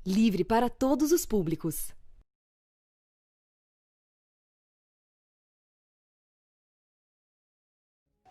livre para todos os públicos.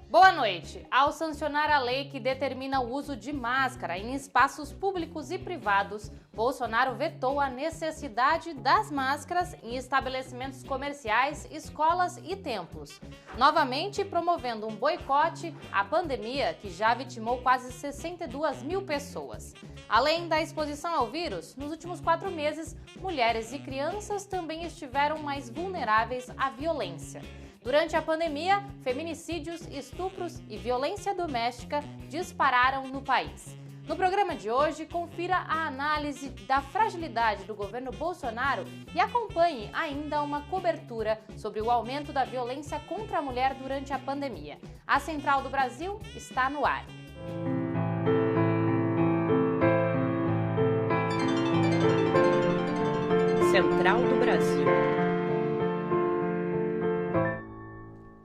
Boa noite. Ao sancionar a lei que determina o uso de máscara em espaços públicos e privados, Bolsonaro vetou a necessidade das máscaras em estabelecimentos comerciais, escolas e templos, novamente promovendo um boicote à pandemia que já vitimou quase 62 mil pessoas. Além da exposição ao vírus, nos últimos 4 meses, mulheres e crianças também estiveram mais vulneráveis à violência. Durante a pandemia, feminicídios, estupros e violência doméstica dispararam no país. No programa de hoje, confira a análise da fragilidade do governo Bolsonaro e acompanhe ainda uma cobertura sobre o aumento da violência contra a mulher durante a pandemia. A Central do Brasil está no ar. Central do Brasil.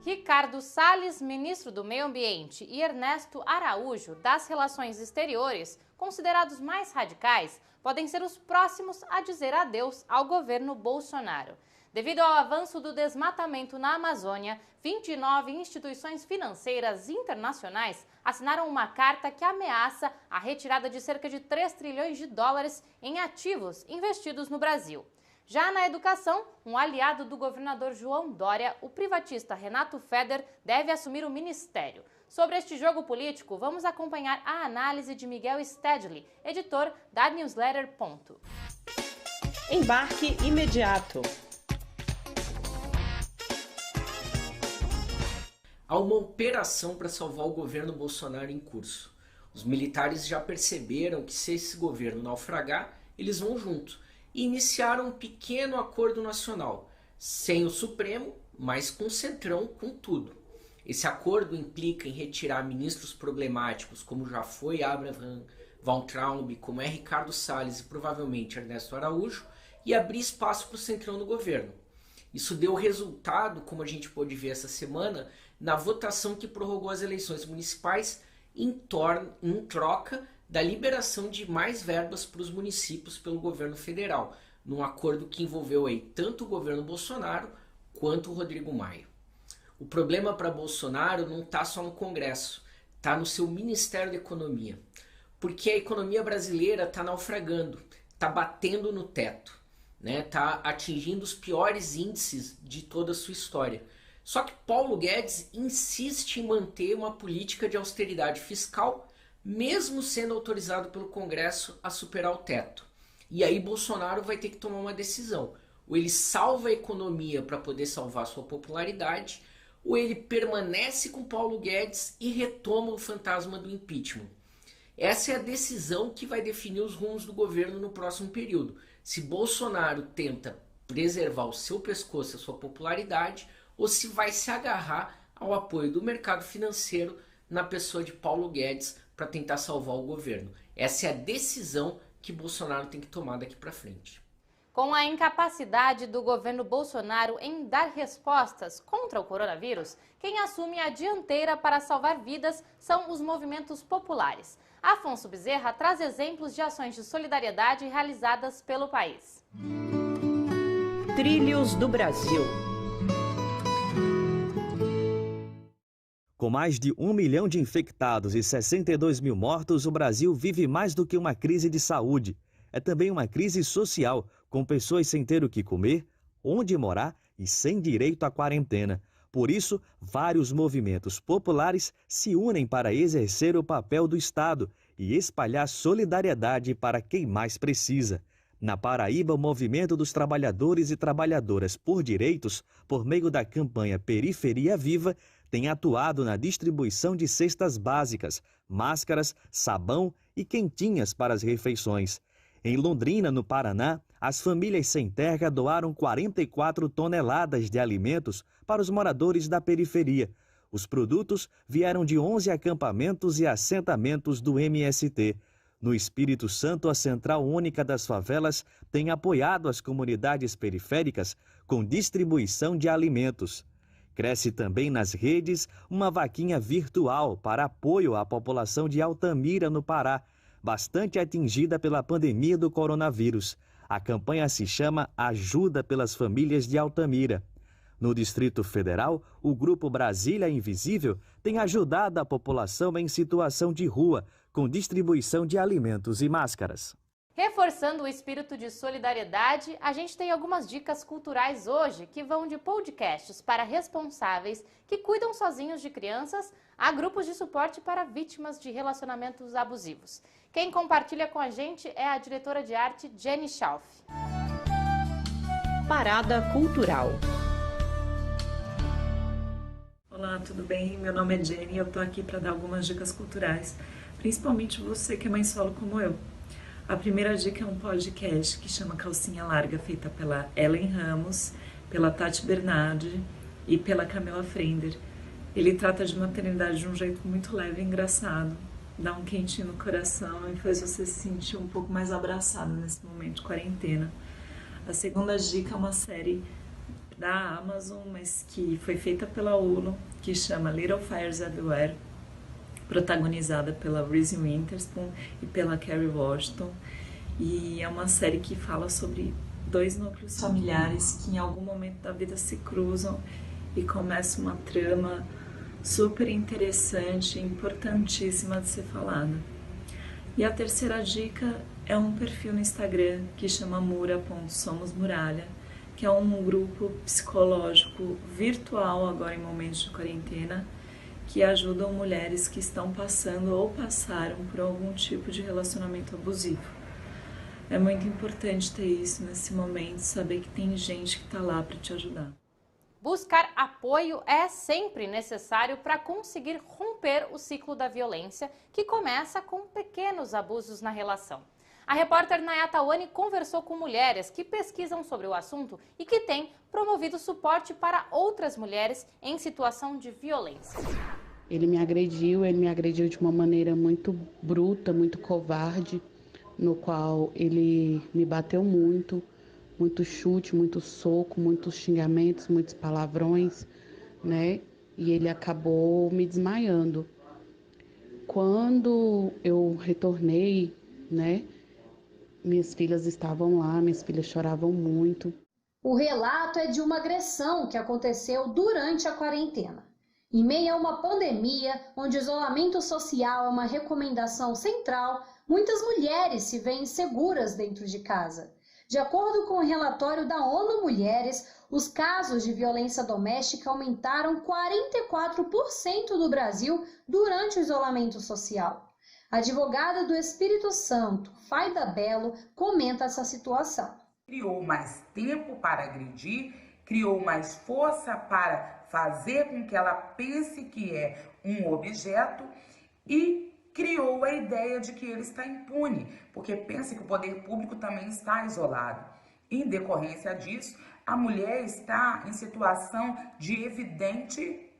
Ricardo Salles, ministro do Meio Ambiente, e Ernesto Araújo, das Relações Exteriores, considerados mais radicais, podem ser os próximos a dizer adeus ao governo Bolsonaro. Devido ao avanço do desmatamento na Amazônia, 29 instituições financeiras internacionais assinaram uma carta que ameaça a retirada de cerca de 3 trilhões de dólares em ativos investidos no Brasil. Já na educação, um aliado do governador João Dória, o privatista Renato Feder, deve assumir o ministério. Sobre este jogo político, vamos acompanhar a análise de Miguel Stedley, editor da newsletter Ponto. Embarque imediato. Há uma operação para salvar o governo Bolsonaro em curso. Os militares já perceberam que se esse governo naufragar, eles vão junto. E iniciaram um pequeno acordo nacional, sem o Supremo, mas com o Centrão, com tudo. Esse acordo implica em retirar ministros problemáticos, como já foi Abraham Weintraub, como é Ricardo Salles e provavelmente Ernesto Araújo, e abrir espaço para o Centrão no governo. Isso deu resultado, como a gente pôde ver essa semana, na votação que prorrogou as eleições municipais em troca da liberação de mais verbas para os municípios pelo governo federal, num acordo que envolveu aí tanto o governo Bolsonaro quanto o Rodrigo Maia. O problema para Bolsonaro não está só no Congresso, está no seu Ministério da Economia, porque a economia brasileira está naufragando, está batendo no teto, está atingindo os piores índices de toda a sua história. Só que Paulo Guedes insiste em manter uma política de austeridade fiscal, mesmo sendo autorizado pelo Congresso a superar o teto. E aí Bolsonaro vai ter que tomar uma decisão. Ou ele salva a economia para poder salvar sua popularidade, ou ele permanece com Paulo Guedes e retoma o fantasma do impeachment. Essa é a decisão que vai definir os rumos do governo no próximo período. Se Bolsonaro tenta preservar o seu pescoço, a sua popularidade, ou se vai se agarrar ao apoio do mercado financeiro na pessoa de Paulo Guedes para tentar salvar o governo. Essa é a decisão que Bolsonaro tem que tomar daqui para frente. Com a incapacidade do governo Bolsonaro em dar respostas contra o coronavírus, quem assume a dianteira para salvar vidas são os movimentos populares. Afonso Bezerra traz exemplos de ações de solidariedade realizadas pelo país. Trilhos do Brasil. Com mais de 1 milhão de infectados e 62 mil mortos, o Brasil vive mais do que uma crise de saúde. É também uma crise social, com pessoas sem ter o que comer, onde morar e sem direito à quarentena. Por isso, vários movimentos populares se unem para exercer o papel do Estado e espalhar solidariedade para quem mais precisa. Na Paraíba, o Movimento dos Trabalhadores e Trabalhadoras por Direitos, por meio da campanha Periferia Viva, tem atuado na distribuição de cestas básicas, máscaras, sabão e quentinhas para as refeições. Em Londrina, no Paraná, as famílias sem terra doaram 44 toneladas de alimentos para os moradores da periferia. Os produtos vieram de 11 acampamentos e assentamentos do MST. No Espírito Santo, a Central Única das Favelas tem apoiado as comunidades periféricas com distribuição de alimentos. Cresce também nas redes uma vaquinha virtual para apoio à população de Altamira, no Pará. bastante atingida pela pandemia do coronavírus. A campanha se chama Ajuda pelas Famílias de Altamira. No Distrito Federal, o Grupo Brasília Invisível tem ajudado a população em situação de rua, com distribuição de alimentos e máscaras. Reforçando o espírito de solidariedade, a gente tem algumas dicas culturais hoje que vão de podcasts para responsáveis que cuidam sozinhos de crianças a grupos de suporte para vítimas de relacionamentos abusivos. Quem compartilha com a gente é a diretora de arte Jenny Schauf. Parada Cultural. Olá, tudo bem? Meu nome é Jenny e eu estou aqui para dar algumas dicas culturais, principalmente você que é mãe solo como eu. A primeira dica é um podcast que chama Calcinha Larga, feita pela Ellen Ramos, pela Tati Bernardi e pela Camila Frender. Ele trata de maternidade de um jeito muito leve e engraçado, dá um quentinho no coração e faz você se sentir um pouco mais abraçado nesse momento de quarentena. A segunda dica é uma série da Amazon, mas que foi feita pela Hulu, que chama Little Fires Everywhere, protagonizada pela Reese Witherspoon e pela Kerry Washington, e é uma série que fala sobre dois núcleos familiares que em algum momento da vida se cruzam e começa uma trama super interessante e importantíssima de ser falada. E a terceira dica é um perfil no Instagram que chama mura.somosmuralha, que é um grupo psicológico virtual agora em momentos de quarentena, que ajudam mulheres que estão passando ou passaram por algum tipo de relacionamento abusivo. É muito importante ter isso nesse momento, saber que tem gente que está lá para te ajudar. Buscar apoio é sempre necessário para conseguir romper o ciclo da violência, que começa com pequenos abusos na relação. A repórter Nayata Wani conversou com mulheres que pesquisam sobre o assunto e que têm promovido suporte para outras mulheres em situação de violência. Ele me agrediu de uma maneira muito bruta, muito covarde, no qual ele me bateu muito chute, muito soco, muitos xingamentos, muitos palavrões, né? E ele acabou me desmaiando. Quando eu retornei, né? Minhas filhas estavam lá, minhas filhas choravam muito. O relato é de uma agressão que aconteceu durante a quarentena. Em meio a uma pandemia, onde o isolamento social é uma recomendação central, muitas mulheres se veem inseguras dentro de casa. De acordo com o relatório da ONU Mulheres, os casos de violência doméstica aumentaram 44% no Brasil durante o isolamento social. A advogada do Espírito Santo, Faida Belo, comenta essa situação. Criou mais tempo para agredir, criou mais força para fazer com que ela pense que é um objeto e criou a ideia de que ele está impune, porque pensa que o poder público também está isolado. Em decorrência disso, a mulher está em situação de evidente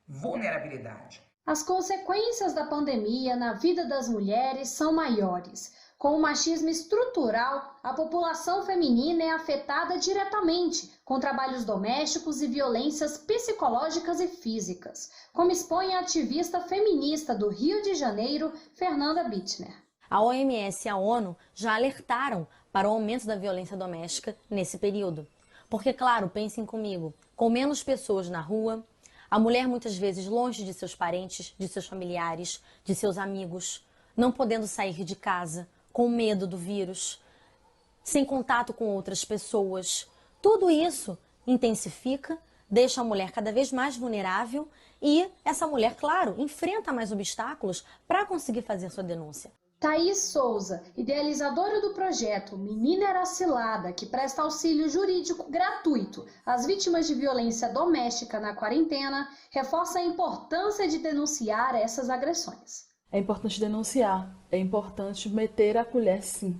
vulnerabilidade. As consequências da pandemia na vida das mulheres são maiores. Com o machismo estrutural, a população feminina é afetada diretamente com trabalhos domésticos e violências psicológicas e físicas, como expõe a ativista feminista do Rio de Janeiro, Fernanda Bittner. A OMS e a ONU já alertaram para o aumento da violência doméstica nesse período. Porque, claro, pensem comigo, com menos pessoas na rua, a mulher muitas vezes longe de seus parentes, de seus familiares, de seus amigos, não podendo sair de casa, com medo do vírus, sem contato com outras pessoas. Tudo isso intensifica, deixa a mulher cada vez mais vulnerável e essa mulher, claro, enfrenta mais obstáculos para conseguir fazer sua denúncia. Thaís Souza, idealizadora do projeto Menina Era Cilada, que presta auxílio jurídico gratuito às vítimas de violência doméstica na quarentena, reforça a importância de denunciar essas agressões. É importante denunciar, é importante meter a colher sim.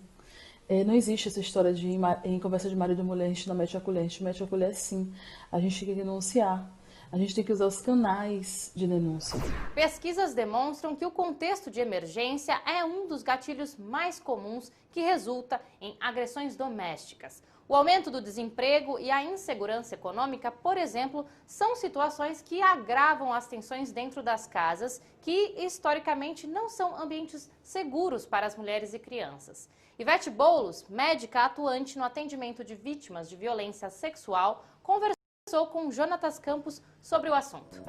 Não existe essa história de em conversa de marido e mulher, a gente não mete a colher, a gente mete a colher sim. A gente tem que denunciar, a gente tem que usar os canais de denúncia. Pesquisas demonstram que o contexto de emergência é um dos gatilhos mais comuns que resulta em agressões domésticas. O aumento do desemprego e a insegurança econômica, por exemplo, são situações que agravam as tensões dentro das casas, que historicamente não são ambientes seguros para as mulheres e crianças. Ivete Boulos, médica atuante no atendimento de vítimas de violência sexual, conversou com Jonatas Campos sobre o assunto.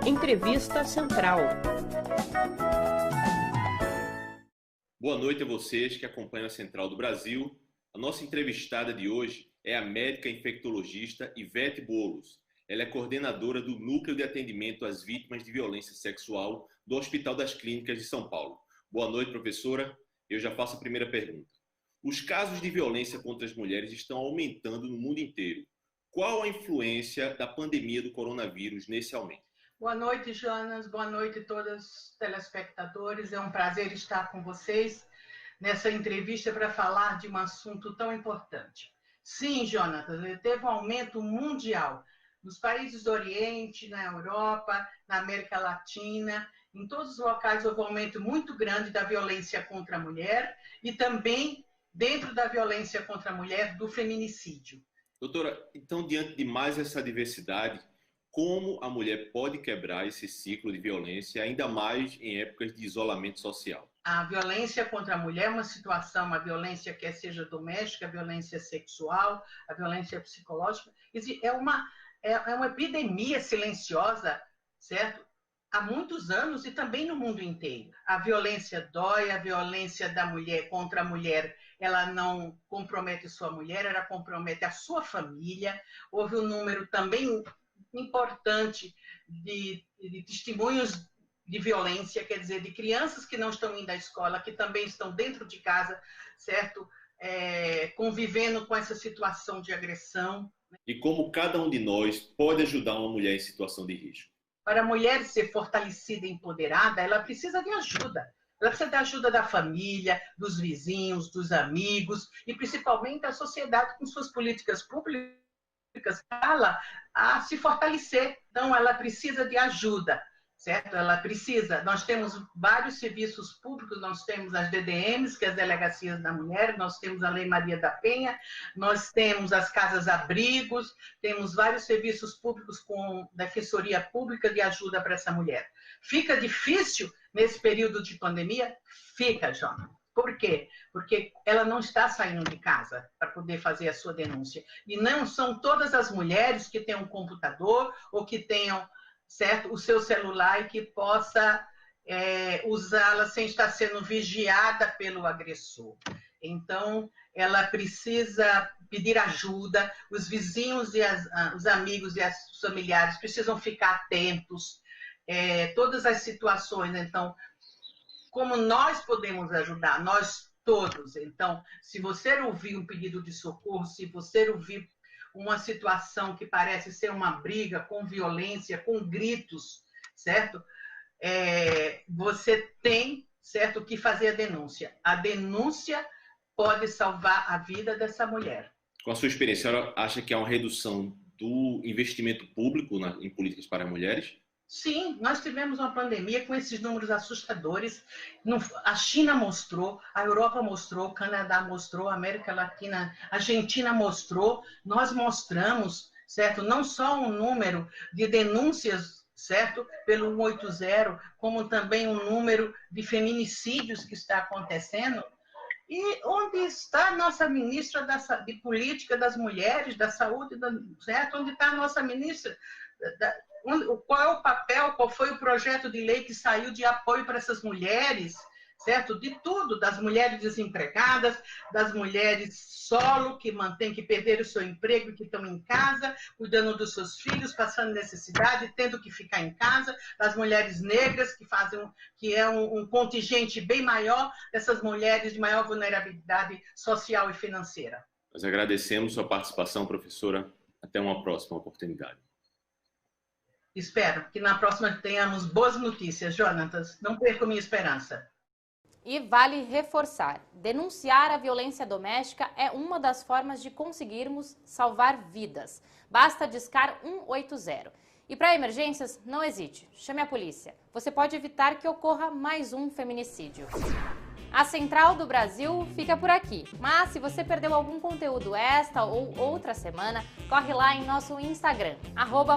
Entrevista Central. Boa noite a vocês que acompanham a Central do Brasil. A nossa entrevistada de hoje é a médica infectologista Ivete Boulos. Ela é coordenadora do Núcleo de Atendimento às Vítimas de Violência Sexual do Hospital das Clínicas de São Paulo. Boa noite, professora. Eu já faço a primeira pergunta. Os casos de violência contra as mulheres estão aumentando no mundo inteiro. Qual a influência da pandemia do coronavírus nesse aumento? Boa noite, Jonas. Boa noite a todos os telespectadores. É um prazer estar com vocês nessa entrevista para falar de um assunto tão importante. Sim, Jonathan, teve um aumento mundial nos países do Oriente, na Europa, na América Latina, em todos os locais houve um aumento muito grande da violência contra a mulher e também, dentro da violência contra a mulher, do feminicídio. Doutora, então, diante de mais essa diversidade, como a mulher pode quebrar esse ciclo de violência, ainda mais em épocas de isolamento social? A violência contra a mulher é uma situação, uma violência quer seja doméstica, a violência sexual, a violência psicológica, é uma epidemia silenciosa, certo? Há muitos anos e também no mundo inteiro. A violência dói, a violência da mulher contra a mulher, ela não compromete sua mulher, ela compromete a sua família. Houve um número também importante de testemunhos de violência, quer dizer, de crianças que não estão indo à escola, que também estão dentro de casa, certo? Convivendo com essa situação de agressão. E como cada um de nós pode ajudar uma mulher em situação de risco? Para a mulher ser fortalecida e empoderada, ela precisa de ajuda. Ela precisa da ajuda da família, dos vizinhos, dos amigos e principalmente da sociedade com suas políticas públicas ela a se fortalecer. Então, ela precisa de ajuda, certo? Ela precisa. Nós temos vários serviços públicos, nós temos as DDMs, que é as Delegacias da Mulher, nós temos a Lei Maria da Penha, nós temos as casas-abrigos, temos vários serviços públicos com defensoria pública de ajuda para essa mulher. Fica difícil nesse período de pandemia? Fica, João. Por quê? Porque ela não está saindo de casa para poder fazer a sua denúncia. E não são todas as mulheres que têm um computador ou que tenham, certo, o seu celular e que possa usá-la sem estar sendo vigiada pelo agressor. Então, ela precisa pedir ajuda, os vizinhos e os amigos e os familiares precisam ficar atentos, todas as situações. Então, como nós podemos ajudar? Nós todos. Então, se você ouvir um pedido de socorro, se você ouvir uma situação que parece ser uma briga com violência, com gritos, certo? Você tem, certo, que fazer a denúncia. A denúncia pode salvar a vida dessa mulher. Com a sua experiência, a senhora acha que há uma redução do investimento público em políticas para mulheres? Sim, nós tivemos uma pandemia com esses números assustadores. A China mostrou, a Europa mostrou, o Canadá mostrou, a América Latina, a Argentina mostrou. Nós mostramos, certo? Não só um número de denúncias, certo? Pelo 180, como também um número de feminicídios que está acontecendo. E onde está a nossa ministra de Política das Mulheres, da Saúde, certo? Onde está a nossa ministra? Qual é o papel, qual foi o projeto de lei que saiu de apoio para essas mulheres, certo? De tudo, das mulheres desempregadas, das mulheres solo, que perderam o seu emprego e que estão em casa, cuidando dos seus filhos, passando necessidade, tendo que ficar em casa, das mulheres negras, que é um contingente bem maior, dessas mulheres de maior vulnerabilidade social e financeira. Nós agradecemos sua participação, professora. Até uma próxima oportunidade. Espero que na próxima tenhamos boas notícias, Jonatas. Não perco minha esperança. E vale reforçar, denunciar a violência doméstica é uma das formas de conseguirmos salvar vidas. Basta discar 180. E para emergências, não hesite, chame a polícia. Você pode evitar que ocorra mais um feminicídio. A Central do Brasil fica por aqui, mas se você perdeu algum conteúdo esta ou outra semana, corre lá em nosso Instagram,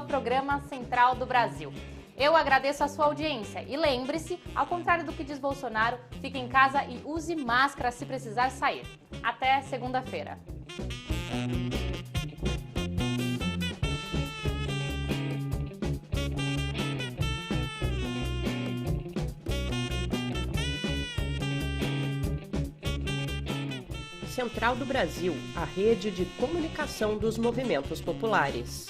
@Programa Central do Brasil. Eu agradeço a sua audiência e lembre-se, ao contrário do que diz Bolsonaro, fique em casa e use máscara se precisar sair. Até segunda-feira. Central do Brasil, a rede de comunicação dos movimentos populares.